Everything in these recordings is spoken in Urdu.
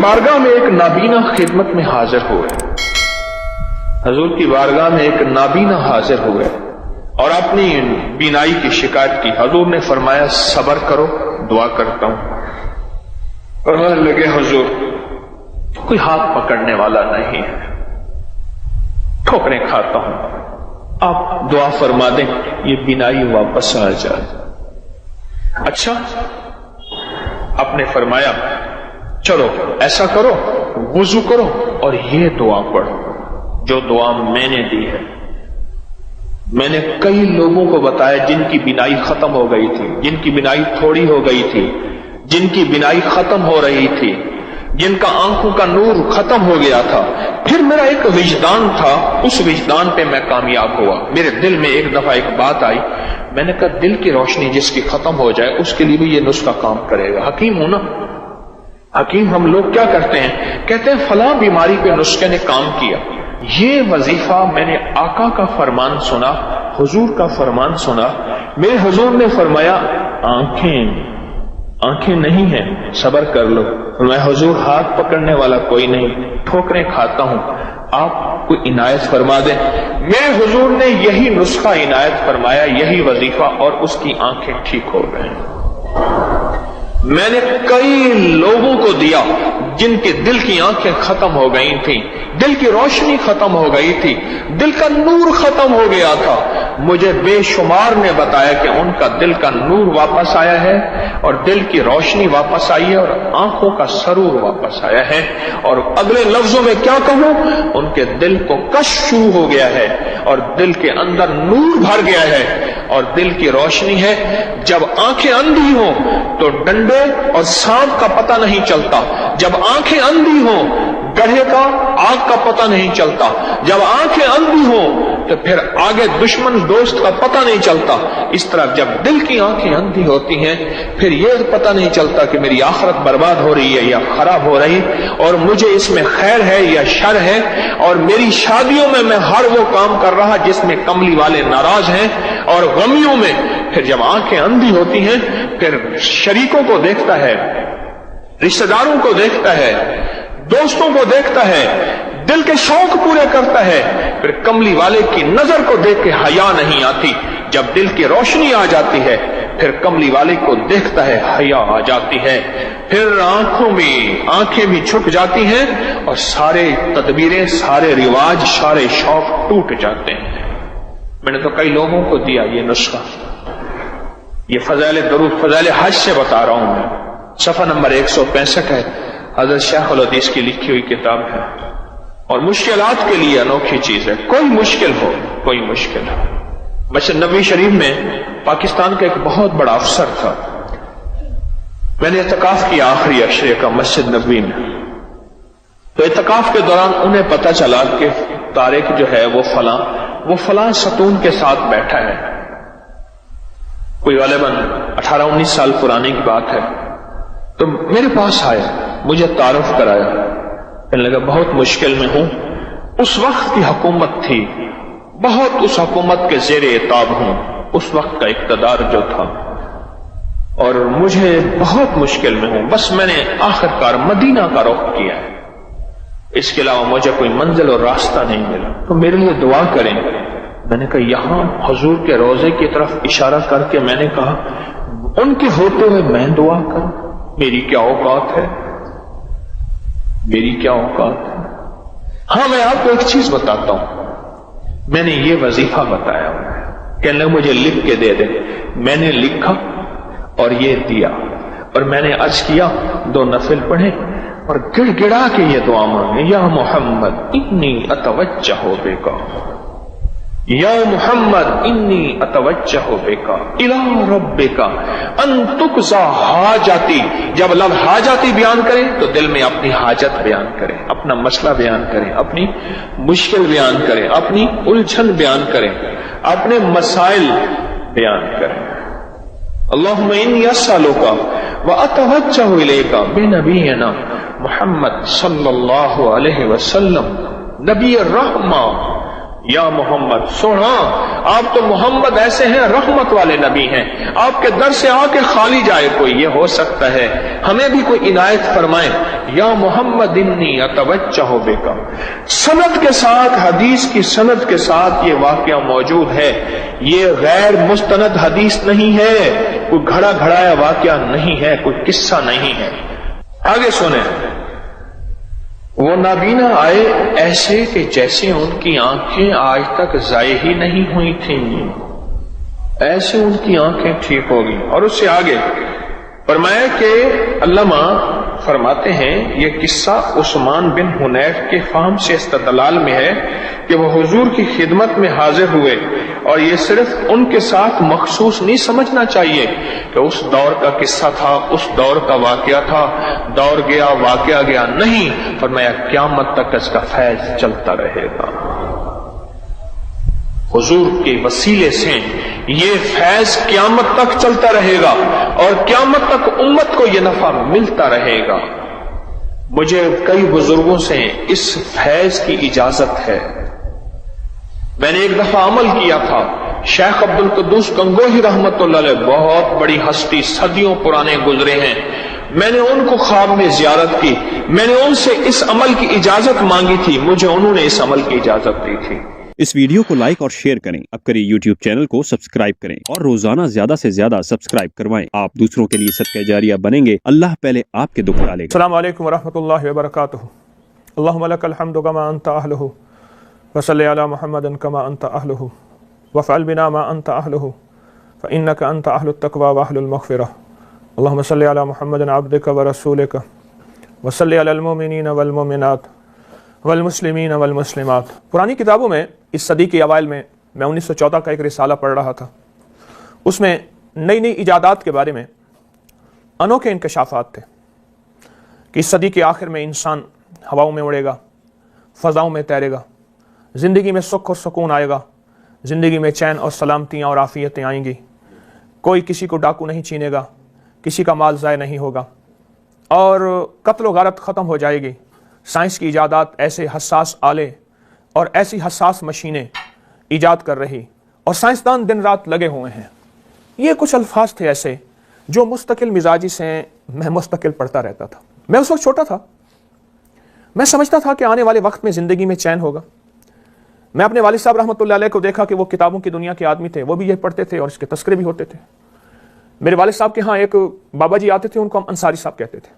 بارگاہ میں ایک نابینا خدمت میں حاضر ہوئے، حضور کی بارگاہ میں ایک نابینا حاضر ہوئے اور اپنی بینائی کی شکایت کی۔ حضور نے فرمایا صبر کرو، دعا کرتا ہوں۔ اور لگے حضور کوئی ہاتھ پکڑنے والا نہیں ہے، ٹھوکریں کھاتا ہوں، آپ دعا فرما دیں یہ بینائی واپس آ جائے۔ اچھا، آپ نے فرمایا چلو ایسا کرو، وضو کرو اور یہ دعا پڑھو جو دعا میں نے دی ہے۔ میں نے کئی لوگوں کو بتایا جن کی بینائی ختم ہو گئی تھی، جن کی بینائی تھوڑی ہو گئی تھی، جن کی بینائی ختم ہو رہی تھی، جن کا آنکھوں کا نور ختم ہو گیا تھا۔ پھر میرا ایک وجدان تھا، اس وجدان پہ میں کامیاب ہوا۔ میرے دل میں ایک دفعہ ایک بات آئی، میں نے کہا دل کی روشنی جس کی ختم ہو جائے اس کے لیے بھی یہ نسخہ کام کرے گا۔ حکیم ہوں نا، حکیم ہم لوگ کیا کرتے ہیں، کہتے ہیں فلاں بیماری پہ نسخے نے کام کیا۔ یہ وظیفہ میں نے آقا کا فرمان سنا، حضور کا فرمان سنا۔ میرے حضور نے فرمایا آنکھیں نہیں ہیں، صبر کر لو۔ میں حضور ہاتھ پکڑنے والا کوئی نہیں، ٹھوکریں کھاتا ہوں، آپ کوئی عنایت فرما دیں۔ میرے حضور نے یہی نسخہ عنایت فرمایا، یہی وظیفہ، اور اس کی آنکھیں ٹھیک ہو گئیں۔ میں نے کئی لوگوں کو دیا جن کے دل کی آنکھیں ختم ہو گئی تھیں، دل کی روشنی ختم ہو گئی تھی، دل کا نور ختم ہو گیا تھا۔ مجھے بے شمار نے بتایا کہ ان کا دل کا نور واپس آیا ہے اور دل کی روشنی واپس آئی ہے اور آنکھوں کا سرور واپس آیا ہے۔ اور اگلے لفظوں میں کیا کہوں، ان کے دل کو کشف شروع ہو گیا ہے اور دل کے اندر نور بھر گیا ہے اور دل کی روشنی ہے۔ جب آنکھیں اندھی ہوں تو ڈنڈے اور سانپ کا پتہ نہیں چلتا، جب آنکھیں اندھی ہوں گڑھے کا آگ کا پتہ نہیں چلتا، جب آنکھیں اندھی ہوں تو پھر آگے دشمن دوست کا پتہ نہیں چلتا۔ اس طرح جب دل کی آنکھیں اندھی ہوتی ہیں پھر یہ پتہ نہیں چلتا کہ میری آخرت برباد ہو رہی ہے یا خراب ہو رہی، اور مجھے اس میں خیر ہے یا شر ہے، اور میری شادیوں میں میں ہر وہ کام کر رہا جس میں کملی والے ناراض ہیں، اور غمیوں میں پھر جب آنکھیں اندھی ہوتی ہیں پھر شریکوں کو دیکھتا ہے، رشتہ داروں کو دیکھتا ہے، دوستوں کو دیکھتا ہے، دل کے شوق پورے کرتا ہے، پھر کملی والے کی نظر کو دیکھ کے حیا نہیں آتی۔ جب دل کی روشنی آ جاتی ہے پھر کملی والے کو دیکھتا ہے، حیا آ جاتی ہے، پھر آنکھیں بھی چھپ جاتی ہیں اور سارے تدبیریں، سارے رواج، سارے شوق ٹوٹ جاتے ہیں۔ میں نے تو کئی لوگوں کو دیا یہ نسخہ، یہ فضائل درود فضائل حج سے بتا رہا ہوں میں، صفحہ نمبر 165 ہے، حضرت شیخ الحدیث کی لکھی ہوئی کتاب ہے، اور مشکلات کے لیے انوکھی چیز ہے۔ کوئی مشکل ہو، کوئی مشکل ہو۔ مسجد نبوی شریف میں پاکستان کا ایک بہت بڑا افسر تھا، میں نے اعتکاف کیا آخری عشرے کا مسجد نبوی میں، تو اعتکاف کے دوران انہیں پتہ چلا کہ طارق جو ہے وہ فلاں ستون کے ساتھ بیٹھا ہے، کوئی غالباً 18-19 سال پرانی کی بات ہے۔ تو میرے پاس آیا، مجھے تعارف کرایا، کہنے لگا بہت مشکل میں ہوں، اس وقت کی حکومت تھی، بہت اس حکومت کے زیر عتاب ہوں، اس وقت کا اقتدار جو تھا، اور مجھے بہت مشکل میں ہوں، بس میں نے آخرکار مدینہ کا رخ کیا ہے، اس کے علاوہ مجھے کوئی منزل اور راستہ نہیں ملا، تو میرے لیے دعا کریں۔ میں نے کہا یہاں حضور کے روضے کی طرف اشارہ کر کے میں نے کہا ان کے ہوتے ہوئے میں دعا کروں، میری کیا اوقات ہے، میری کیا اوقات ہے۔ ہاں میں آپ کو ایک چیز بتاتا ہوں، میں نے یہ وظیفہ بتایا، کہنے لگے مجھے لکھ کے دے دے، میں نے لکھا اور یہ دیا، اور میں نے عرض کیا 2 نفل پڑھے اور گڑ گڑا کے یہ دعا مانگے، یا محمد انی اتوجہ بکا، یا محمد انی اتوجہ بکا الی ربکا ان تقضی حاجتی۔ جب لفظ حاجتی بیان کریں تو دل میں اپنی حاجت بیان کریں، اپنا مسئلہ بیان کریں، اپنی مشکل بیان کریں، اپنی الجھن بیان کریں، اپنے مسائل بیان کریں۔ اللہم انی اسألک واتوجہ الیک بنبینا محمد صلی اللہ علیہ وسلم نبی الرحمہ یا محمد، سنو آپ تو محمد ایسے ہیں رحمت والے نبی ہیں، آپ کے در سے آ کے خالی جائے کوئی، یہ ہو سکتا ہے ہمیں بھی کوئی عنایت فرمائے۔ یا محمد انی اتوجہ بک، سند کے ساتھ، حدیث کی سند کے ساتھ یہ واقعہ موجود ہے، یہ غیر مستند حدیث نہیں ہے، کوئی گھڑا گھڑایا واقعہ نہیں ہے، کوئی قصہ نہیں ہے۔ آگے سنیں، وہ نابینا آئے ایسے کہ جیسے ان کی آنکھیں آج تک ضائع ہی نہیں ہوئی تھیں، ایسے ان کی آنکھیں ٹھیک ہوگی۔ اور اس سے آگے فرمایا کہ علامہ فرماتے ہیں یہ قصہ عثمان بن حنیف کے فہم سے استدلال میں ہے کہ وہ حضور کی خدمت میں حاضر ہوئے، اور یہ صرف ان کے ساتھ مخصوص نہیں سمجھنا چاہیے کہ اس دور کا قصہ تھا، اس دور کا واقعہ تھا، دور گیا واقعہ گیا، نہیں، فرمایا قیامت تک اس کا فیض چلتا رہے گا۔ حضور کے وسیلے سے یہ فیض قیامت تک چلتا رہے گا، اور قیامت تک امت کو یہ نفع ملتا رہے گا۔ مجھے کئی بزرگوں سے اس فیض کی اجازت ہے۔ میں نے ایک دفعہ عمل کیا تھا، شیخ عبد القدوس گنگوہی رحمت اللہ علیہ، بہت بڑی ہستی، صدیوں پرانے گزرے ہیں، میں نے ان کو خواب میں زیارت کی، میں نے ان سے اس عمل کی اجازت مانگی تھی، مجھے انہوں نے اس عمل کی اجازت دی تھی۔ اس ویڈیو کو لائک اور شیئر کریں، اب کریں یوٹیوب چینل کو سبسکرائب کریں اور روزانہ زیادہ سے زیادہ سبسکرائب کروائیں، آپ دوسروں کے لیے صدقہ جاریہ بنیں گے، اللہ پہلے آپ کے دکھ ڈالے گا۔ السلام علیکم ورحمۃ اللہ وبرکاتہ۔ اللہم لک الحمد کما انت اہلہ، وصلی علی محمد کما انت اہلہ، وافعل بنا ما انت اہلہ، فانک انت اہل التقوی واہل المغفرہ۔ اللہم صلی علی محمد عبدک ورسولک، وصلی علی المؤمنین والمؤمنات والمسلمین والمسلمات۔ پرانی کتابوں میں اس صدی کے اوائل میں 1914 کا ایک رسالہ پڑھ رہا تھا، اس میں نئی نئی ایجادات کے بارے میں انوکھے انکشافات تھے کہ اس صدی کے آخر میں انسان ہواؤں میں اڑے گا، فضاؤں میں تیرے گا، زندگی میں سکھ اور سکون آئے گا، زندگی میں چین اور سلامتیاں اور عافیتیں آئیں گی، کوئی کسی کو ڈاکو نہیں چھینے گا، کسی کا مال ضائع نہیں ہوگا، اور قتل و غارت ختم ہو جائے گی۔ سائنس کی ایجادات ایسے حساس آلے اور ایسی حساس مشینیں ایجاد کر رہی، اور سائنسدان دن رات لگے ہوئے ہیں۔ یہ کچھ الفاظ تھے ایسے جو مستقل مزاجی سے میں مستقل پڑھتا رہتا تھا۔ میں اس وقت چھوٹا تھا، میں سمجھتا تھا کہ آنے والے وقت میں زندگی میں چین ہوگا۔ میں اپنے والد صاحب رحمۃ اللہ علیہ کو دیکھا کہ وہ کتابوں کی دنیا کے آدمی تھے، وہ بھی یہ پڑھتے تھے اور اس کے تذکرے بھی ہوتے تھے۔ میرے والد صاحب کے ہاں ایک بابا جی آتے تھے، ان کو ہم انصاری صاحب کہتے تھے،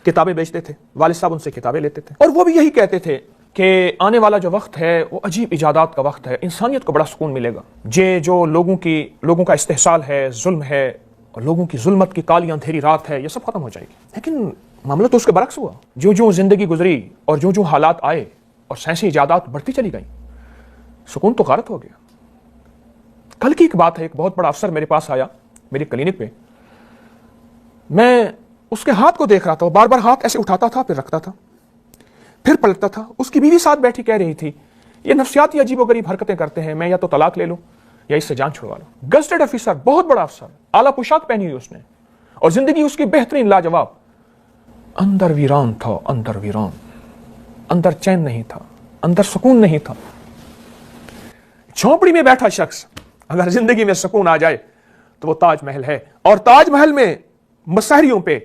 کتابیں بیچتے تھے، والد صاحب ان سے کتابیں لیتے تھے، اور وہ بھی یہی کہتے تھے کہ آنے والا جو وقت ہے وہ عجیب ایجادات کا وقت ہے، انسانیت کو بڑا سکون ملے گا۔ جو لوگوں کا استحصال ہے، ظلم ہے، اور لوگوں کی ظلمت کی کالی اندھیری رات ہے، یہ سب ختم ہو جائے گی۔ لیکن معاملہ تو اس کے برعکس ہوا، جو زندگی گزری اور جو حالات آئے اور سائنسی ایجادات بڑھتی چلی گئیں، سکون تو غارت ہو گیا۔ کل کی ایک بات ہے، ایک بہت بڑا افسر میرے پاس آیا میری کلینک پہ، میں اس کے ہاتھ کو دیکھ رہا تھا، وہ بار بار ہاتھ ایسے اٹھاتا تھا، پھر رکھتا تھا، پھر پلٹتا تھا۔ اس کی بیوی ساتھ بیٹھی کہہ رہی تھی یہ نفسیاتی عجیب و غریب حرکتیں کرتے ہیں، میں یا تو طلاق لے لوں یا اس سے جان چھڑوا لوں۔ گزٹڈ افیسر، بہت بڑا افسر، اعلیٰ پوشاک پہنی ہوئی اس نے، اور زندگی اس کی بہترین لاجواب۔ اندر ویران تھا، اندر ویران، اندر چین نہیں تھا، اندر سکون نہیں تھا۔ جھونپڑی میں بیٹھا شخص اگر زندگی میں سکون آ جائے تو وہ تاج محل ہے، اور تاج محل میں مسحریوں پہ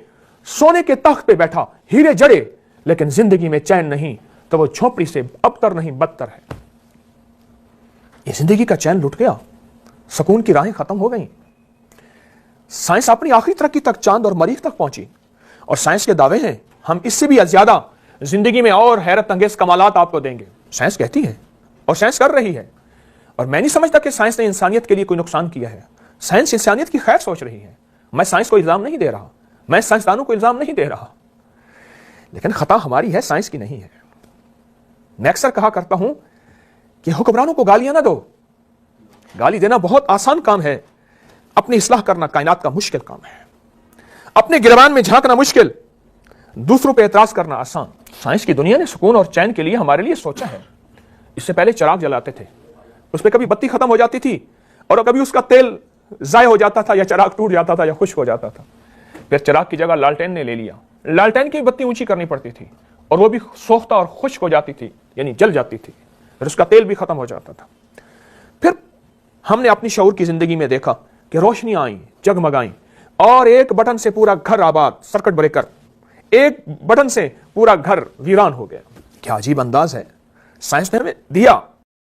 سونے کے تخت پہ بیٹھا، ہیرے جڑے، لیکن زندگی میں چین نہیں، تو وہ جھونپڑی سے ابتر نہیں بدتر ہے۔ یہ زندگی کا چین لٹ گیا، سکون کی راہیں ختم ہو گئیں۔ سائنس اپنی آخری ترقی تک چاند اور مریخ تک پہنچی، اور سائنس کے دعوے ہیں ہم اس سے بھی زیادہ زندگی میں اور حیرت انگیز کمالات آپ کو دیں گے۔ سائنس کہتی ہے اور سائنس کر رہی ہے، اور میں نہیں سمجھتا کہ سائنس نے انسانیت کے لیے کوئی نقصان کیا ہے۔ سائنس انسانیت کی خیر سوچ رہی ہے، میں سائنس کو الزام نہیں دے رہا، میں سائنسدانوں کو الزام نہیں دے رہا، لیکن خطا ہماری ہے، سائنس کی نہیں ہے۔ میں اکثر کہا کرتا ہوں کہ حکمرانوں کو گالیاں نہ دو، گالی دینا بہت آسان کام ہے، اپنی اصلاح کرنا کائنات کا مشکل کام ہے۔ اپنے گریبان میں جھانکنا مشکل، دوسروں پہ اعتراض کرنا آسان۔ سائنس کی دنیا نے سکون اور چین کے لیے ہمارے لیے سوچا ہے۔ اس سے پہلے چراغ جلاتے تھے، اس پہ کبھی بتی ختم ہو جاتی تھی، اور کبھی اس کا تیل ضائع ہو جاتا تھا، یا چراغ ٹوٹ جاتا تھا، یا خشک ہو جاتا تھا۔ پھر چراغ کی جگہ لالٹین نے لے لیا، لالٹین کی بتی اونچی کرنی پڑتی تھی، اور وہ بھی سوختہ اور خشک ہو جاتی تھی، یعنی جل جاتی تھی۔ پھر اس کا تیل بھی ختم ہو جاتا تھا. پھر ہم نے اپنی شعور کی زندگی میں دیکھا کہ روشنیاں آئیں، جگمگائیں، اور ایک بٹن سے پورا گھر آباد، سرکٹ بریکر، ایک بٹن سے پورا گھر ویران ہو گیا. کیا عجیب انداز ہے. سائنس نے ہمیں دیا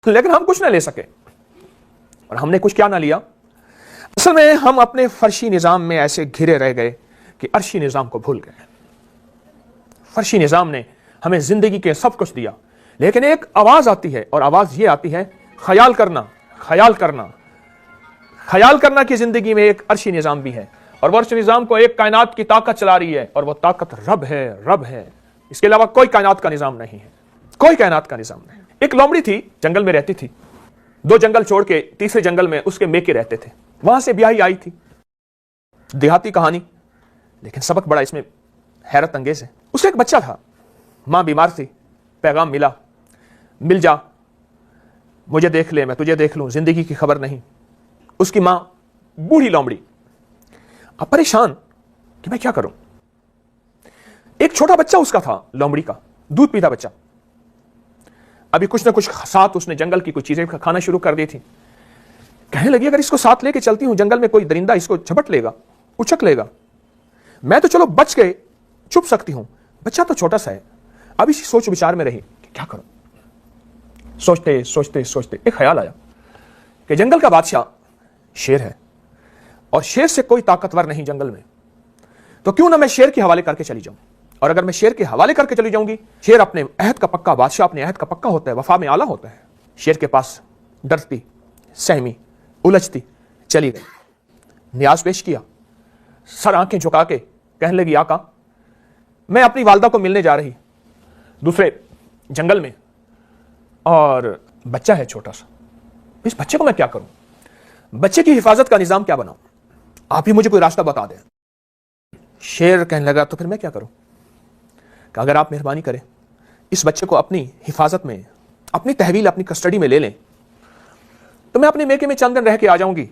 لیکن ہم کچھ نہ لے سکے. اور ہم نے کچھ کیا نہ لیا؟ اصل میں ہم اپنے فرشی نظام میں ایسے گھرے رہ گئے کہ عرشی نظام کو بھول گئے. فرشی نظام نے ہمیں زندگی کے سب کچھ دیا، لیکن ایک آواز آتی ہے، اور آواز یہ آتی ہے خیال کرنا، خیال کرنا، خیال کرنا کہ زندگی میں ایک عرشی نظام بھی ہے، اور وہ عرشی نظام کو ایک کائنات کی طاقت چلا رہی ہے، اور وہ طاقت رب ہے. رب ہے، اس کے علاوہ کوئی کائنات کا نظام نہیں ہے، کوئی کائنات کا نظام نہیں. ایک لومڑی تھی، جنگل میں رہتی تھی. 2 جنگل چھوڑ کے تیسرے جنگل میں اس کے میکے رہتے تھے. وہاں سے بیاہی آئی تھی. دیہاتی کہانی، لیکن سبق بڑا اس میں حیرت انگیز ہے. اس کا ایک بچہ تھا، ماں بیمار تھی، پیغام ملا، مل جا، مجھے دیکھ لے، میں تجھے دیکھ لوں، زندگی کی خبر نہیں. اس کی ماں بوڑھی لومڑی، اب پریشان کہ میں کیا کروں. ایک چھوٹا بچہ اس کا تھا، لومڑی کا، دودھ پیتا بچہ. ابھی کچھ نہ کچھ ساتھ اس نے جنگل کی کچھ چیزیں کھانا شروع کر دی تھی. کہنے لگی اگر اس کو ساتھ لے کے چلتی ہوں جنگل میں کوئی درندہ اس کو جھپٹ لے گا، اچک لے گا، میں تو چلو بچ کے چھپ سکتی ہوں، بچہ تو چھوٹا سا ہے. اب اسی سوچ وچار میں رہی کہ کیا کروں. سوچتے سوچتے سوچتے ایک خیال آیا کہ جنگل کا بادشاہ شیر ہے، اور شیر سے کوئی طاقتور نہیں جنگل میں، تو کیوں نہ میں شیر کے حوالے کر کے چلی جاؤں. اور اگر میں شیر کے حوالے کر کے چلی جاؤں گی، شیر اپنے عہد کا پکا، بادشاہ اپنے عہد کا پکا ہوتا ہے، وفا میں اعلیٰ ہوتا ہے. شیر کے پاس ڈرتی، سہمی، الجھتی چلی گئی. نیاز پیش کیا، سر آنکھیں جھکا کے کہنے لگی آقا میں اپنی والدہ کو ملنے جا رہی دوسرے جنگل میں، اور بچہ ہے چھوٹا سا، اس بچے کو میں کیا کروں، بچے کی حفاظت کا نظام کیا بناؤں، آپ ہی مجھے کوئی راستہ بتا دیں. شیر کہنے لگا تو پھر میں کیا کروں، کہ اگر آپ مہربانی کریں اس بچے کو اپنی حفاظت میں، اپنی تحویل، اپنی کسٹڈی میں لے لیں، تو میں اپنے میکے میں چند دن رہ کے آ جاؤں گی،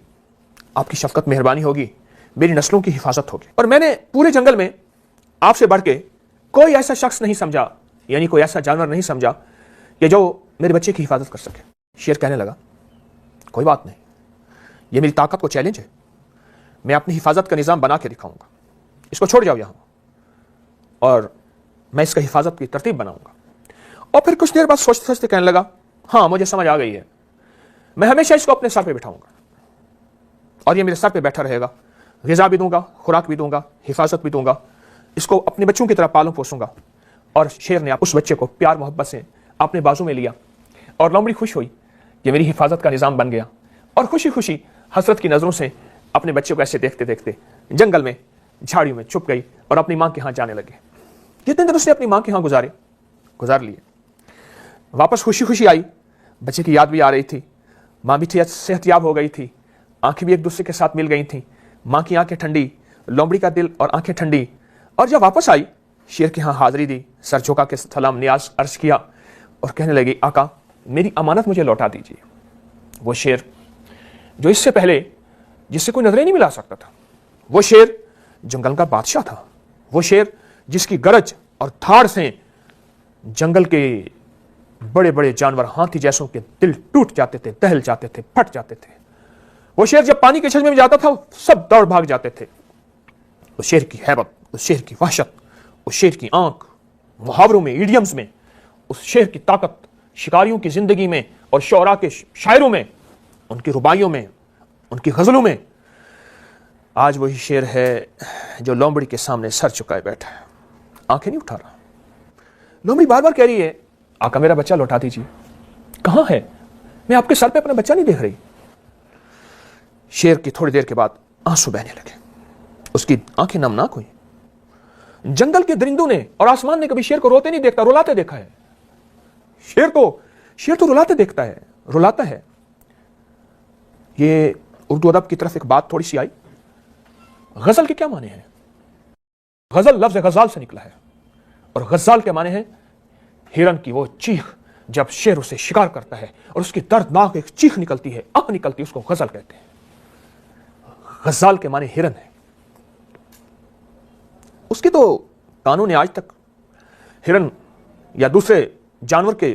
آپ کی شفقت مہربانی ہوگی، میری نسلوں کی حفاظت ہوگی. اور میں نے پورے جنگل میں آپ سے بڑھ کے کوئی ایسا شخص نہیں سمجھا، یعنی کوئی ایسا جانور نہیں سمجھا کہ جو میرے بچے کی حفاظت کر سکے. شیر کہنے لگا کوئی بات نہیں، یہ میری طاقت کو چیلنج ہے، میں اپنی حفاظت کا نظام بنا کے دکھاؤں گا، اس کو چھوڑ جاؤ یہاں، اور میں اس کا حفاظت کی ترتیب بناؤں گا. اور پھر کچھ دیر بعد سوچتے سوچتے کہنے لگا ہاں مجھے سمجھ آ گئی ہے، میں ہمیشہ اس کو اپنے سر پہ بٹھاؤں گا، اور یہ میرے سر پہ بیٹھا رہے گا، غذا بھی دوں گا، خوراک بھی دوں گا، حفاظت بھی دوں گا، اس کو اپنے بچوں کی طرح پالوں پوسوں گا. اور شیر نے اس بچے کو پیار محبت سے اپنے بازو میں لیا، اور لومڑی خوش ہوئی کہ میری حفاظت کا نظام بن گیا، اور خوشی خوشی حسرت کی نظروں سے اپنے بچے کو ایسے دیکھتے دیکھتے جنگل میں جھاڑیوں میں چھپ گئی اور اپنی ماں کے ہاں جانے لگے. جتنے دن اس نے اپنی ماں کے ہاں گزار لیے، واپس خوشی خوشی آئی، بچے کی یاد بھی آ رہی تھی، ماں بھی صحت یاب ہو گئی تھی، آنکھیں بھی ایک دوسرے کے ساتھ مل گئی تھیں، ماں کی آنکھیں ٹھنڈی، لومڑی کا دل اور آنکھیں ٹھنڈی. اور جب واپس آئی شیر کے ہاں حاضری دی، سر جھکا کے سلام نیاز عرض کیا، اور کہنے لگی آقا میری امانت مجھے لوٹا دیجیے. وہ شیر جو اس سے پہلے جس سے کوئی نظریں نہیں ملا سکتا تھا، وہ شیر جنگل کا بادشاہ تھا، وہ شیر جس کی گرج اور دھاڑ سے جنگل کے بڑے بڑے جانور ہاتھی جیسوں کے دل ٹوٹ جاتے تھے، دہل جاتے تھے، پھٹ جاتے تھے. وہ شیر جب پانی کے چشمے میں جاتا تھا سب دوڑ بھاگ جاتے تھے. اس شیر کی ہیبت، اس شیر کی وحشت، اس شیر کی آنکھ، محاوروں میں، ایڈیمز میں، اس شیر کی طاقت شکاریوں کی زندگی میں اور شعراء کے شاعروں میں، ان کی رباعیوں میں، ان کی غزلوں میں. آج وہی شیر ہے جو لومڑی کے سامنے سر چکائے بیٹھا ہے، آنکھیں نہیں اٹھا رہا. لومڑی بار بار کہہ رہی ہے آقا میرا بچہ لوٹا دیجیے. کہاں ہے؟ میں آپ کے سر پہ اپنا بچہ نہیں دیکھ رہی. شیر کی تھوڑی دیر کے بعد آنسو بہنے لگے، اس کی آنکھیں نمناک ہوئی. جنگل کے درندوں نے اور آسمان نے کبھی شیر کو روتے نہیں دیکھتا، رلاتے دیکھا ہے. شیر تو رلاتے دیکھتا ہے، رلاتا ہے. یہ اردو ادب کی طرف ایک بات تھوڑی سی آئی. غزل کے کیا معنی ہیں؟ غزل لفظ غزال سے نکلا ہے، اور غزال کے معنی ہیں ہرن کی وہ چیخ جب شیر اسے شکار کرتا ہے اور اس کی دردناک ایک چیخ نکلتی ہے، آہ نکلتی ہے، اس کو غزل کہتے ہیں. غزال کے معنی ہرن ہے. اس کی تو کانوں نے آج تک ہرن یا دوسرے جانور کے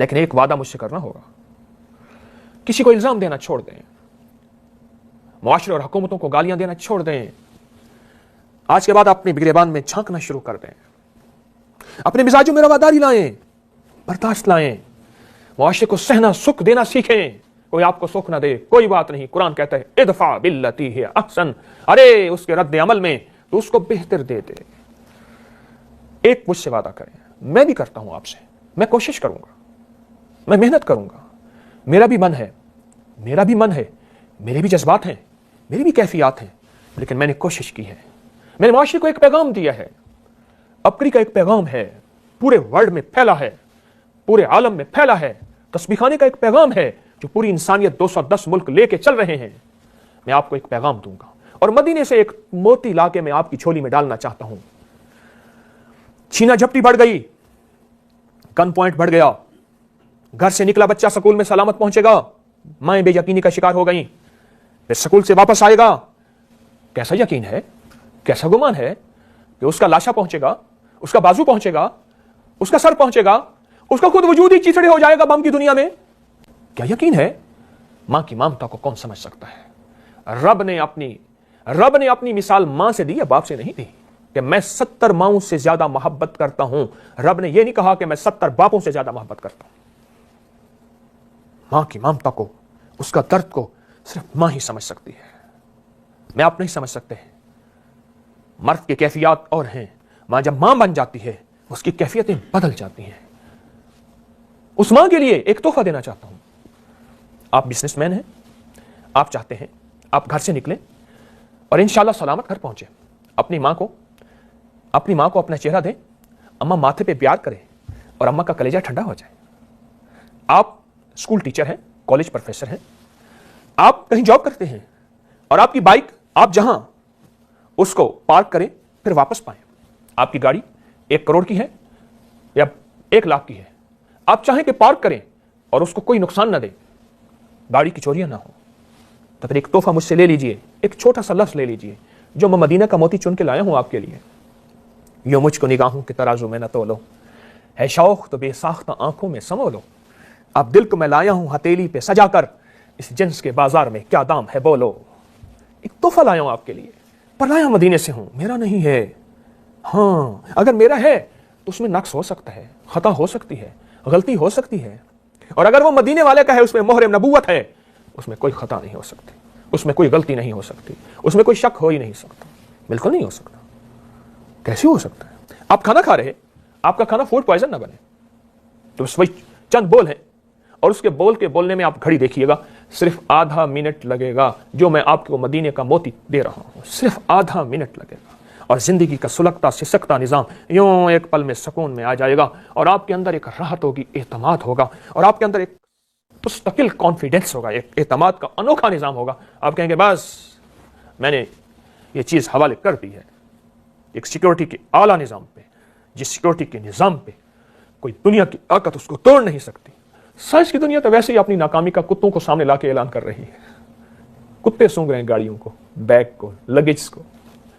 لیکن ایک وعدہ مجھ سے کرنا ہوگا، کسی کو الزام دینا چھوڑ دیں، معاشرے اور حکومتوں کو گالیاں دینا چھوڑ دیں، آج کے بعد اپنے گریبان میں جھانکنا شروع کر دیں، اپنے مزاجوں میں رواداری لائیں، برداشت لائیں، معاشرے کو سہنا سکھ دینا سیکھیں۔ کوئی آپ کو سکھ نہ دے کوئی بات نہیں، قرآن کہتا ہے ادفع باللتی ہی احسن، ارے اس کے رد عمل میں تو اس کو بہتر دے دے۔ ایک مجھ سے وعدہ کریں، میں بھی کرتا ہوں آپ سے، میں کوشش کروں گا، میں محنت کروں گا، میرا بھی من ہے، میرے بھی جذبات ہیں، میری بھی کیفیات ہیں، لیکن میں نے کوشش کی ہے، میں نے معاشرے کو ایک پیغام دیا ہے، عبقری کا ایک پیغام ہے، پورے ورلڈ میں پھیلا ہے، پورے عالم میں پھیلا ہے، تسبیح خانے کا ایک پیغام ہے جو پوری انسانیت 210 ملک لے کے چل رہے ہیں۔ میں آپ کو ایک پیغام دوں گا، اور مدینے سے ایک موتی لا کے میں آپ کی جھولی میں ڈالنا چاہتا ہوں۔ چھینا جھپٹی بڑھ گئی، گن پوائنٹ بڑھ گیا، گھر سے نکلا بچہ سکول میں سلامت پہنچے گا، مائیں بے یقینی کا شکار ہو گئیں، پھر سکول سے واپس آئے گا، کیسا یقین ہے، کیسا گمان ہے کہ اس کا لاشا پہنچے گا، اس کا بازو پہنچے گا، اس کا سر پہنچے گا، اس کا خود وجود ہی چیچڑے ہو جائے گا بم کی دنیا میں؟ کیا یقین ہے؟ ماں کی ممتا کو کون سمجھ سکتا ہے؟ رب نے اپنی مثال ماں سے دی ہے، باپ سے نہیں دی کہ میں 70 ماؤں سے زیادہ محبت کرتا ہوں۔ رب نے یہ نہیں کہا کہ میں 70 باپوں سے زیادہ محبت کرتا ہوں۔ ماں کی ممتا کو، اس کا درد کو صرف ماں ہی سمجھ سکتی ہے، میں آپ نہیں سمجھ سکتے ہیں۔ مرد کی کیفیات اور ہیں، ماں جب ماں بن جاتی ہے اس کی کیفیتیں بدل جاتی ہیں۔ اس ماں کے لیے ایک تحفہ دینا چاہتا ہوں۔ آپ بزنس مین ہیں، آپ چاہتے ہیں آپ گھر سے نکلیں اور انشاءاللہ سلامت گھر پہنچے، اپنی ماں کو اپنا چہرہ دیں، اماں ماتھے پہ پیار کریں اور اماں کا کلیجہ ٹھنڈا ہو جائے۔ آپ اسکول ٹیچر ہیں، کالج پروفیسر ہیں، آپ کہیں جاب کرتے ہیں اور آپ کی بائک آپ جہاں اس کو پارک کریں پھر واپس پائیں۔ آپ کی گاڑی 1 کروڑ کی ہے یا 1 لاکھ کی ہے، آپ چاہیں کہ پارک کریں اور اس کو کوئی نقصان نہ دیں، گاڑی کی چوریاں نہ ہو، تو پھر ایک تحفہ مجھ سے لے لیجئے، ایک چھوٹا سا لفظ لے لیجئے جو میں مدینہ کا موتی چن کے لایا ہوں آپ کے لیے۔ یوں مجھ کو نگاہوں کے ترازو میں نہ تولو، ہے شوق تو بے ساختہ آنکھوں میں سمو لو، اب دل کو میں لایا ہوں ہتھیلی پہ سجا کر، اس جنس کے بازار میں کیا دام ہے بولو۔ ایک تحفہ لایا ہوں آپ کے لیے، پر لایا مدینے سے ہوں، میرا نہیں ہے۔ ہاں اگر میرا ہے تو اس میں نقص ہو سکتا ہے، خطا ہو سکتی ہے، غلطی ہو سکتی ہے، اور اگر وہ مدینے والے کا ہے اس میں مہر نبوت ہے، اس میں کوئی خطا نہیں ہو سکتی، اس میں کوئی غلطی نہیں ہو سکتی، اس میں کوئی شک ہو ہی نہیں سکتا، بالکل نہیں ہو سکتا۔ کیسے ہو سکتا ہے؟ آپ کھانا کھا رہے، آپ کا کھانا فوڈ پوائزن نہ بنے، تو بس وہی چند بول ہیں، اور اس کے بول کے بولنے میں آپ گھڑی دیکھیے گا، صرف آدھا منٹ لگے گا، جو میں آپ کو مدینے کا موتی دے رہا ہوں، صرف آدھا منٹ لگے گا، اور زندگی کا سلگتا سسکتا نظام یوں ایک پل میں سکون میں آ جائے گا، اور آپ کے اندر ایک راحت ہوگی، اعتماد ہوگا، اور آپ کے اندر ایک مستقل کانفیڈنس ہوگا، ایک اعتماد کا انوکھا نظام ہوگا۔ آپ کہیں گے بس میں نے یہ چیز حوالے کر دی ہے ایک سیکورٹی کے اعلیٰ نظام پہ، جس سیکورٹی کے نظام پہ کوئی دنیا کی طاقت اس کو توڑ نہیں سکتی۔ سائنس کی دنیا تو ویسے ہی اپنی ناکامی کا کتوں کو سامنے لا کے اعلان کر رہی ہے، کتے سونگ رہے ہیں گاڑیوں کو، بیگ کو، لگیج کو۔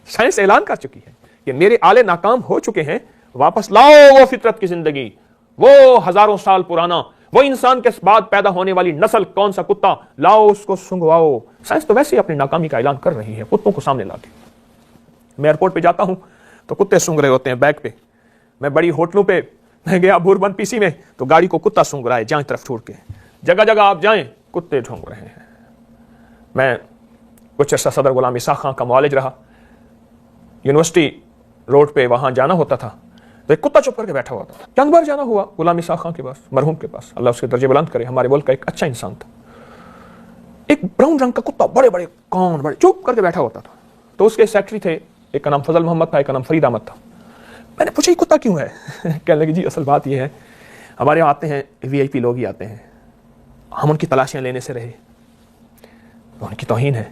سائنس اعلان کر چکی ہے کہ میرے آلے ناکام ہو چکے ہیں، واپس لاؤ وہ فطرت کی زندگی، وہ ہزاروں سال پرانا، وہ انسان کے بعد پیدا ہونے والی نسل، کون سا کتا، لاؤ اس کو سنگواؤ۔ سائنس تو ویسے ہی اپنی ناکامی کا اعلان کر رہی ہے کتوں کو سامنے لا کے۔ میں ایئرپورٹ پہ جاتا ہوں تو کتے سونگ رہے ہوتے ہیں بیگ پہ، میں بڑی ہوٹلوں پہ میں گیا بوربن پی سی میں تو گاڑی کو کتا سونگ رہا ہے جائیں طرف چھوڑ کے، جگہ جگہ آپ جائیں کتے ڈھونگ رہے ہیں۔ میں کچھ عرصہ صدر غلام اسحاق خان کا معالج رہا، یونیورسٹی روڈ پہ وہاں جانا ہوتا تھا تو ایک کتا چپ کر کے بیٹھا ہوا تھا۔ چند بار جانا ہوا غلام اسحاق خان کے پاس، مرحوم کے پاس، اللہ اس کے درجے بلند کرے، ہمارے ملک کا ایک اچھا انسان تھا۔ ایک براؤن رنگ کا کتا، بڑے بڑے کان، بڑے چپ کر کے بیٹھا ہوتا تھا۔ تو اس کے سیکٹری تھے، ایک کا نام فضل محمد تھا، ایک کا نام فرید احمد تھا۔ میں نے پوچھا یہ کتا کیوں ہے؟ کہنے لگے جی اصل بات یہ ہے ہمارے یہاں آتے ہیں وی آئی پی لوگ ہی آتے ہیں، ہم ان کی تلاشیاں لینے سے رہے، ان کی توہین ہے۔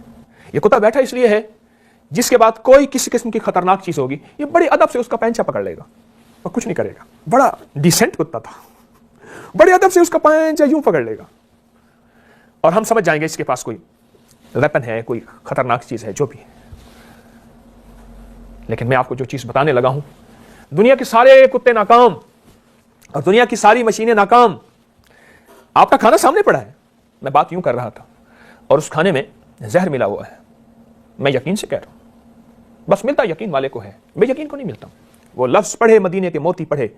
یہ کتا بیٹھا اس لیے ہے جس کے بعد کوئی کسی قسم کی خطرناک چیز ہوگی یہ بڑے ادب سے اس کا پینچا پکڑ لے گا اور کچھ نہیں کرے گا۔ بڑا ڈیسنٹ کتا تھا، بڑے ادب سے اس کا پینچا یوں پکڑ لے گا اور ہم سمجھ جائیں گے اس کے پاس کوئی ویپن ہے، کوئی خطرناک چیز ہے، جو بھی ہے۔ لیکن میں آپ کو جو چیز بتانے لگا ہوں، دنیا کے سارے کتے ناکام اور دنیا کی ساری مشینیں ناکام، آپ کا کھانا سامنے پڑا ہے، میں بات یوں کر رہا تھا اور اس کھانے میں زہر ملا ہوا ہے، میں یقین سے کہہ رہا ہوں، بس ملتا یقین والے کو ہے، بے یقین کو نہیں ملتا. وہ لفظ پڑھے، مدینے کے موتی پڑھے،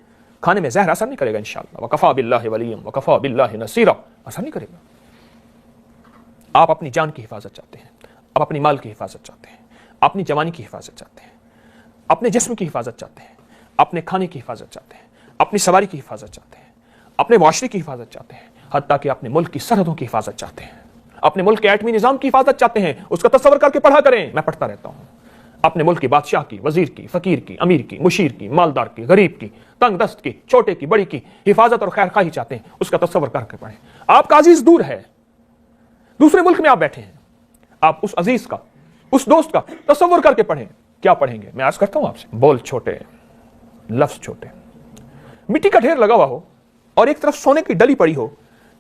کھانے میں زہر اثر نہیں کرے گا انشاءاللہ. وکفا باللہ ولیم وکفا باللہ نصیرا، اثر نہیں کرے گا. آپ اپنی جان کی حفاظت چاہتے ہیں، آپ اپنی مال کی حفاظت چاہتے ہیں، اپنی جوانی کی حفاظت چاہتے ہیں، اپنے جسم کی حفاظت چاہتے ہیں، اپنے کھانے کی حفاظت چاہتے ہیں، اپنی سواری کی حفاظت چاہتے ہیں، اپنے معاشرے کی حفاظت چاہتے ہیں، حتیٰ کہ اپنے ملک کی سرحدوں کی حفاظت چاہتے ہیں، اپنے ملک کے ایٹمی نظام کی حفاظت چاہتے ہیں. اس کا تصور کر کے پڑھا کریں، میں پڑھتا رہتا ہوں. اپنے ملک کی بادشاہ کی، وزیر کی، فقیر کی، امیر کی، مشیر کی، مالدار کی، غریب کی، تنگ دست کی، چھوٹے کی، بڑی کی حفاظت اور خیر خواہی چاہتے ہیں. اس کا تصور کر کے پڑھیں. آپ کا عزیز دور ہے، دوسرے ملک میں آپ بیٹھے ہیں، آپ اس عزیز کا، اس دوست کا تصور کر کے پڑھیں. کیا پڑھیں گے؟ میں عرض کرتا ہوں آپ سے، بول چھوٹے، لفظ چھوٹے. مٹی کا ڈھیر لگا ہوا ہو اور ایک طرف سونے کی ڈلی پڑی ہو،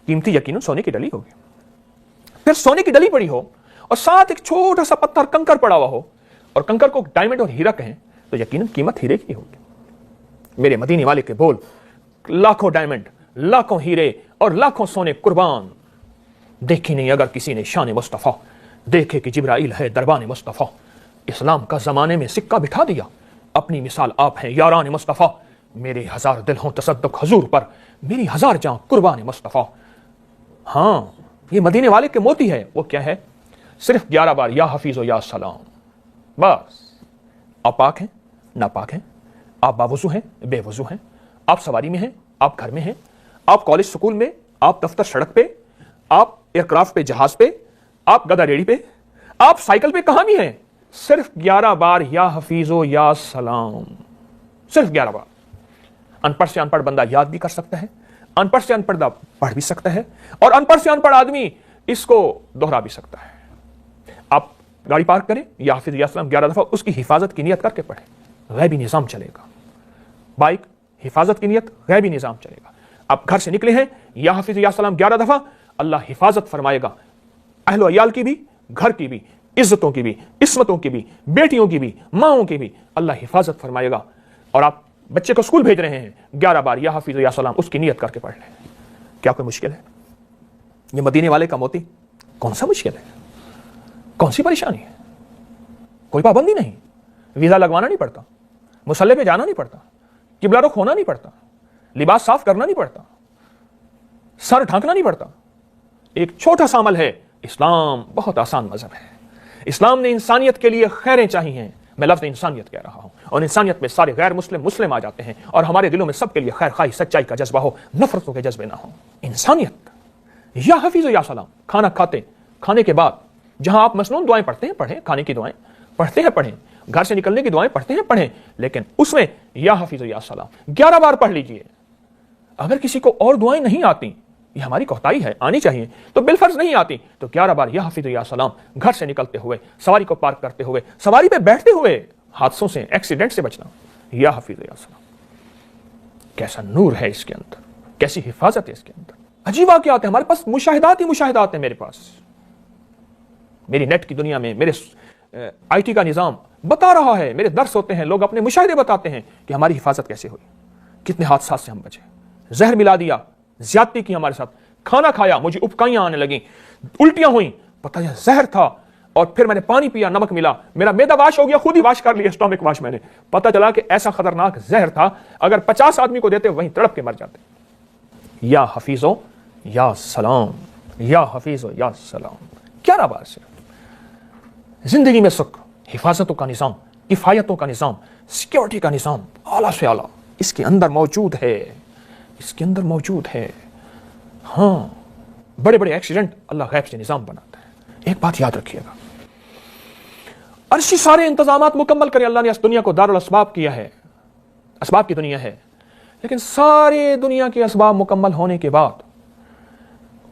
قیمتی یقیناً سونے کی ڈلی ہوگی. پھر سونے کی ڈلی پڑی ہو اور ساتھ ایک چھوٹا سا پتھر کنکر پڑا ہوا ہو اور کنکر کو ڈائمنڈ اور ہیرا کہیں تو یقیناً قیمت ہیرے کی ہوگی. میرے مدینے والے کے بول، لاکھوں ڈائمنڈ، لاکھوں ہیرے اور لاکھوں سونے قربان، دیکھی نہیں اگر کسی نے شان مصطفیٰ، دیکھے کہ جبرائیل ہے دربان مصطفیٰ. اسلام کا زمانے میں سکہ بٹھا دیا، اپنی مثال آپ ہیں یاران مصطفیٰ. میرے ہزار دل ہوں تصدق حضور پر، میری ہزار جاں قربان مصطفیٰ. ہاں یہ مدینے والے کے موتی ہے. وہ کیا ہے؟ صرف 11 بار یا حفیظ و یا سلام. بس. آپ پاک ہیں، ناپاک ہیں، آپ باوضو ہیں، بے وضو ہیں، آپ سواری میں ہیں، آپ گھر میں ہیں، آپ کالج سکول میں، آپ دفتر سڑک پہ، آپ ایئرکرافٹ پہ، جہاز پہ، آپ گدا ریڑھی پہ، آپ سائیکل پہ، کہاں بھی ہیں. صرف 11 بار یا حفیظ و یا سلام. صرف 11 بار. ان پڑھ سے ان پڑھ بندہ یاد بھی کر سکتا ہے، ان پڑھ سے ان پڑھ پڑھ بھی سکتا ہے، اور ان پڑھ سے ان پڑھ آدمی اس کو دوہرا بھی سکتا ہے. آپ گاڑی پارک کریں، یا حفیظ یا سلام 11 دفعہ اس کی حفاظت کی نیت کر کے پڑھیں، غیبی نظام چلے گا. بائک، حفاظت کی نیت، غیبی نظام چلے گا. آپ گھر سے نکلے ہیں، یا حفیظ یا سلام 11 دفعہ، اللہ حفاظت فرمائے گا، اہل و عیال کی بھی، گھر کی بھی، عزتوں کی بھی، عصمتوں کی بھی، بیٹیوں کی بھی، ماؤں کی بھی اللہ حفاظت فرمائے گا. اور آپ بچے کو اسکول بھیج رہے ہیں، 11 بار یا حفیظ یا سلام اس کی نیت کر کے پڑھ لیں. کیا کوئی مشکل ہے؟ یہ مدینے والے کا موتی کون سا مشکل ہے؟ کون سی پریشانی ہے؟ کوئی پابندی نہیں، ویزا لگوانا نہیں پڑتا، مصلی پہ جانا نہیں پڑتا، قبلہ رخ ہونا نہیں پڑتا، لباس صاف کرنا نہیں پڑتا، سر ڈھانکنا نہیں پڑتا. ایک چھوٹا سا عمل ہے. اسلام بہت آسان مذہب ہے. اسلام نے انسانیت کے لیے خیریں چاہی ہیں. میں لفظ انسانیت کہہ رہا ہوں، اور انسانیت میں سارے غیر مسلم آ جاتے ہیں، اور ہمارے دلوں میں سب کے لیے خیر خواہی، سچائی کا جذبہ ہو، نفرتوں کے جذبے نہ ہو. انسانیت. یا حفیظ یا سلام. کھانا کھاتے، کھانے کے بعد جہاں آپ مسنون دعائیں پڑھتے ہیں پڑھیں، کھانے کی دعائیں پڑھتے ہیں پڑھیں، گھر سے نکلنے کی دعائیں پڑھتے ہیں پڑھیں، لیکن اس میں یا حفیظ یا سلام 11 بار پڑھ لیجئے. اگر کسی کو اور دعائیں نہیں آتی، یہ ہماری کوتاہی ہے، آنی چاہیے، تو بالفرض نہیں آتی تو 11 بار یا حفیظ یا سلام گھر سے نکلتے ہوئے، سواری کو پارک کرتے ہوئے، سواری پہ بیٹھتے ہوئے، حادثوں سے، ایکسیڈنٹ سے بچنا. یا حفیظ یا سلام. کیسا نور ہے اس کے اندر، کیسی حفاظت ہے اس کے اندر. عجیب واقعات ہیں ہمارے پاس، مشاہدات ہی مشاہدات ہیں میرے پاس. میری نیٹ کی دنیا میں، میرے آئی ٹی کا نظام بتا رہا ہے، میرے درس ہوتے ہیں، لوگ اپنے مشاہدے بتاتے ہیں کہ ہماری حفاظت کیسے ہوئی، کتنے حادثات سے ہم بچے. زہر ملا دیا، زیادتی کی ہمارے ساتھ، کھانا کھایا، مجھے ابکائیاں آنے لگیں، الٹیاں ہوئیں، پتہ ہے زہر تھا، اور پھر میں نے پانی پیا، نمک ملا، میرا میدا واش ہو گیا، خود ہی واش کر لیا، اسٹامک واش میں نے. پتہ چلا کہ ایسا خطرناک زہر تھا، اگر 50 آدمی کو دیتے وہیں تڑپ کے مر جاتے. یا حفیظو یا سلام، یا حفیظو یا سلام. 11 بار سے زندگی میں سکھ، حفاظتوں کا نظام، کفایتوں کا نظام، سیکیورٹی کا نظام اعلیٰ سے اعلیٰ اس کے اندر موجود ہے، اس کے اندر موجود ہے. ہاں بڑے بڑے ایکسیڈنٹ اللہ غیب سے نظام بناتا ہے. ایک بات یاد رکھیے گا، عرشی سارے انتظامات مکمل کرے اللہ نے اس دنیا کو دارالاسباب کیا ہے، اسباب کی دنیا ہے، لیکن سارے دنیا کے اسباب مکمل ہونے کے بعد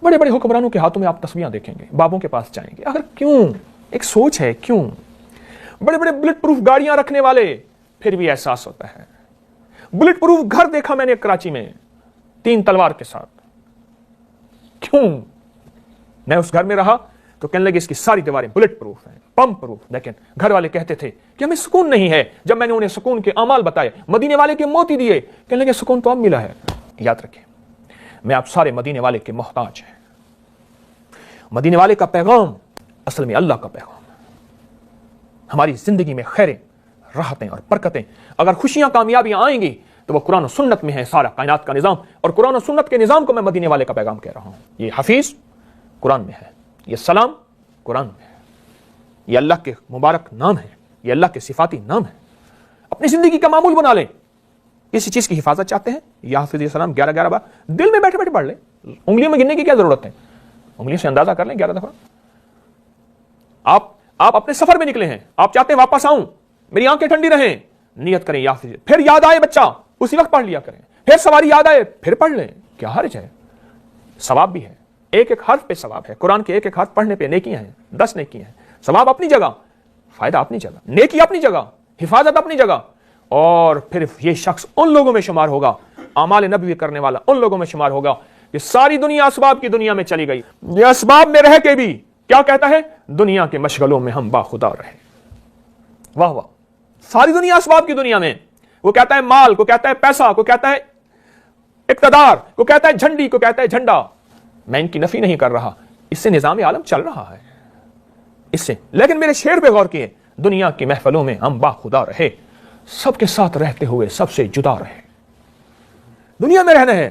بڑے بڑے حکمرانوں کے ہاتھوں میں آپ تصویریں دیکھیں گے، بابوں کے پاس جائیں گے. اگر کیوں؟ ایک سوچ ہے، کیوں؟ بڑے بڑے بلٹ پروف گاڑیاں رکھنے والے، پھر بھی احساس ہوتا ہے. بلٹ پروف گھر دیکھا میں نے کراچی میں 3 تلوار کے ساتھ. کیوں؟ میں اس گھر میں رہا تو کہنے لگے اس کی ساری دیواریں بلٹ پروف ہیں، پمپ پروف. لیکن گھر والے کہتے تھے کہ ہمیں سکون نہیں ہے. جب میں نے انہیں سکون کے اعمال بتائے، مدینے والے کے موتی دیے، کہنے لگے سکون تو اب ملا ہے. یاد رکھیں، میں آپ سارے مدینے والے کے محتاج ہیں. مدینے والے کا پیغام اصل میں اللہ کا پیغام ہے. ہماری زندگی میں خیریں، راحتیں اور برکتیں، اگر خوشیاں کامیابیاں آئیں گی تو وہ قرآن و سنت میں ہے سارا کائنات کا نظام، اور قرآن و سنت کے نظام کو میں مدینے والے کا پیغام کہہ رہا ہوں. یہ حفیظ قرآن میں ہے، یہ سلام قرآن میں ہے، یہ اللہ کے مبارک نام ہے، یہ اللہ کے صفاتی نام ہے. اپنی زندگی کا معمول بنا لیں. کسی چیز کی حفاظت چاہتے ہیں، یا حافظ السلام 11 بار دل میں بیٹھے بیٹھے پڑھ لیں. انگلیوں میں گننے کی کیا ضرورت ہے؟ انگلیوں سے اندازہ کر لیں 11 دفعہ. آپ اپنے سفر میں نکلے ہیں، آپ چاہتے ہیں واپس آؤں، میری آنکھیں ٹھنڈی رہیں، نیت کریں یا پھر یاد آئے بچہ اسی وقت پڑھ لیا کریں، پھر سواری یاد آئے پھر پڑھ لیں. کیا حرج ہے؟ ثواب بھی ہے، ایک ایک حرف پہ ثواب ہے. قرآن کے ایک ایک حرف پڑھنے پہ نیکیاں ہیں، 10 نیکیاں ہیں. ثواب اپنی جگہ، فائدہ اپنی جگہ، نیکی اپنی جگہ، حفاظت اپنی جگہ. اور پھر یہ شخص ان لوگوں میں شمار ہوگا، اعمال نبوی کرنے والا ان لوگوں میں شمار ہوگا. یہ ساری دنیا اسباب کی دنیا میں چلی گئی، یہ اسباب میں رہ کے بھی کیا کہتا ہے؟ دنیا کے مشغلوں میں ہم باخدا رہے. واہ واہ. ساری دنیا اسباب کی دنیا میں، وہ کہتا ہے مال کو، کہتا ہے پیسہ کو، کہتا ہے اقتدار کو، کہتا ہے جھنڈی کو، کہتا ہے جھنڈا. میں ان کی نفی نہیں کر رہا، اس سے نظام عالم چل رہا ہے اس سے. لیکن میرے شعر پہ غور کیے، دنیا کی محفلوں میں ہم باخدا رہے، سب کے ساتھ رہتے ہوئے سب سے جدا رہے. دنیا میں رہنا ہے،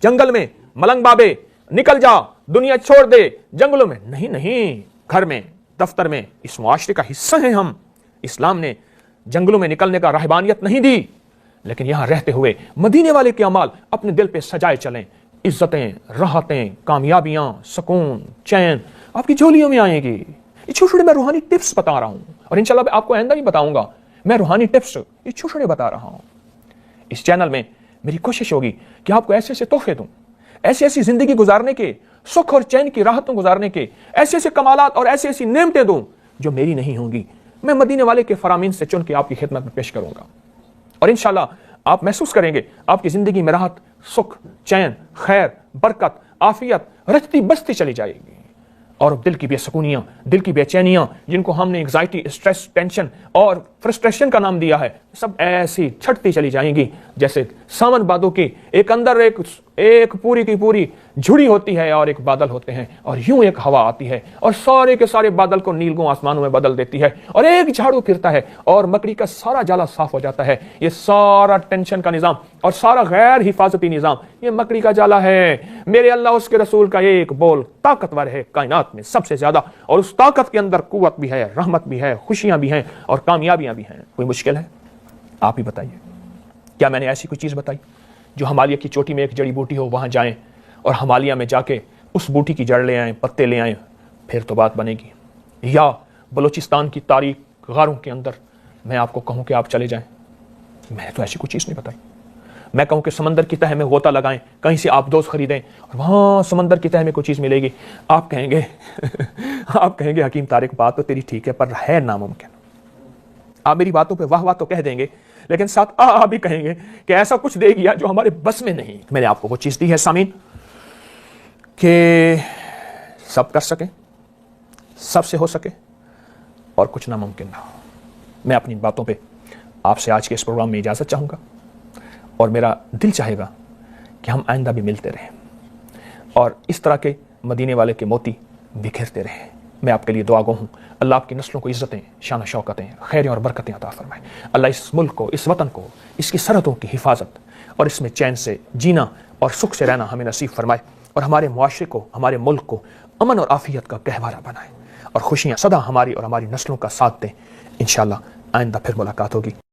جنگل میں ملنگ بابے نکل جا، دنیا چھوڑ دے جنگلوں میں. نہیں، گھر میں، دفتر میں، اس معاشرے کا حصہ ہیں ہم. اسلام نے جنگلوں میں نکلنے کا رہبانیت نہیں دی، لیکن یہاں رہتے ہوئے مدینے والے کے اعمال اپنے دل پہ سجائے چلیں. عزتیں، راحتیں، کامیابیاں، سکون، چین آپ کی جھولیوں میں آئیں گی. یہ چھوٹے میں روحانی ٹپس بتا رہا ہوں، اور انشاءاللہ آپ کو آئندہ بھی بتاؤں گا. میں روحانی ٹپس یہ چھوٹے بتا رہا ہوں. اس چینل میں میری کوشش ہوگی کہ آپ کو ایسے ایسے تحفے دوں، ایسی زندگی گزارنے کے، سکھ اور چین کی راحتوں گزارنے کے، ایسے کمالات اور ایسی نعمتیں دوں جو میری نہیں ہوں گی. میں مدینے والے کے فرامین سے چن کے آپ کی خدمت میں پیش کروں گا، اور انشاءاللہ آپ محسوس کریں گے آپ کی زندگی میں راحت، سکھ، چین، خیر، برکت، عافیت رچتی بستی چلی جائے گی. اور دل کی بے سکونیاں، دل کی بے چینیاں، جن کو ہم نے انگزائٹی، اسٹریس، ٹینشن اور فرسٹریشن کا نام دیا ہے، سب ایسی چھٹتی چلی جائیں گی جیسے ساون بادوں کی ایک اندر ایک پوری کی پوری جھڑی ہوتی ہے اور ایک بادل ہوتے ہیں، اور یوں ایک ہوا آتی ہے اور سارے کے سارے بادل کو نیلگوں آسمانوں میں بدل دیتی ہے، اور ایک جھاڑو پھرتا ہے اور مکڑی کا سارا جالا صاف ہو جاتا ہے. یہ سارا ٹینشن کا نظام اور سارا غیر حفاظتی نظام یہ مکڑی کا جالا ہے. میرے اللہ اس کے رسول کا ایک بول طاقتور ہے کائنات میں سب سے زیادہ، اور اس طاقت کے اندر قوت بھی ہے، رحمت بھی ہے، خوشیاں بھی ہیں اور کامیابیاں بھی ہیں. کوئی مشکل ہے؟ آپ ہی بتائیے. کیا میں نے ایسی کوئی چیز بتائی جو ہمالیہ کی چوٹی میں ایک جڑی بوٹی ہو، وہاں جائیں اور ہمالیہ میں جا کے اس بوٹی کی جڑ لے آئیں، پتے لے آئیں، پھر تو بات بنے گی؟ یا بلوچستان کی تاریک غاروں کے اندر میں آپ کو کہوں کہ آپ چلے جائیں؟ میں نے تو ایسی کوئی چیز نہیں بتائی. میں کہوں کہ سمندر کی تہ میں غوطہ لگائیں، کہیں سے آپ دوست خریدیں اور وہاں سمندر کی تہ میں کوئی چیز ملے گی، آپ کہیں گے حکیم طارق بات تو تیری ٹھیک ہے پر ہے ناممکن. آپ میری باتوں پہ واہ واہ تو کہہ دیں گے، لیکن ساتھ بھی کہیں گے کہ ایسا کچھ دے گیا جو ہمارے بس میں نہیں. میں نے آپ کو وہ چیز دی ہے سامعین کہ سب کر سکیں، سب سے ہو سکے اور کچھ ناممکن نہ ہو. میں اپنی باتوں پہ آپ سے آج کے اس پروگرام میں اجازت چاہوں گا، اور میرا دل چاہے گا کہ ہم آئندہ بھی ملتے رہیں اور اس طرح کے مدینے والے کے موتی بکھیرتے رہیں. میں آپ کے لیے دعا گو ہوں، اللہ آپ کی نسلوں کو عزتیں، شان و شوکتیں، خیریں اور برکتیں عطا فرمائے. اللہ اس ملک کو، اس وطن کو، اس کی سرحدوں کی حفاظت اور اس میں چین سے جینا اور سکھ سے رہنا ہمیں نصیب فرمائے، اور ہمارے معاشرے کو، ہمارے ملک کو امن اور عافیت کا گہوارہ بنائے، اور خوشیاں سدا ہماری اور ہماری نسلوں کا ساتھ دیں. انشاءاللہ آئندہ پھر ملاقات ہوگی.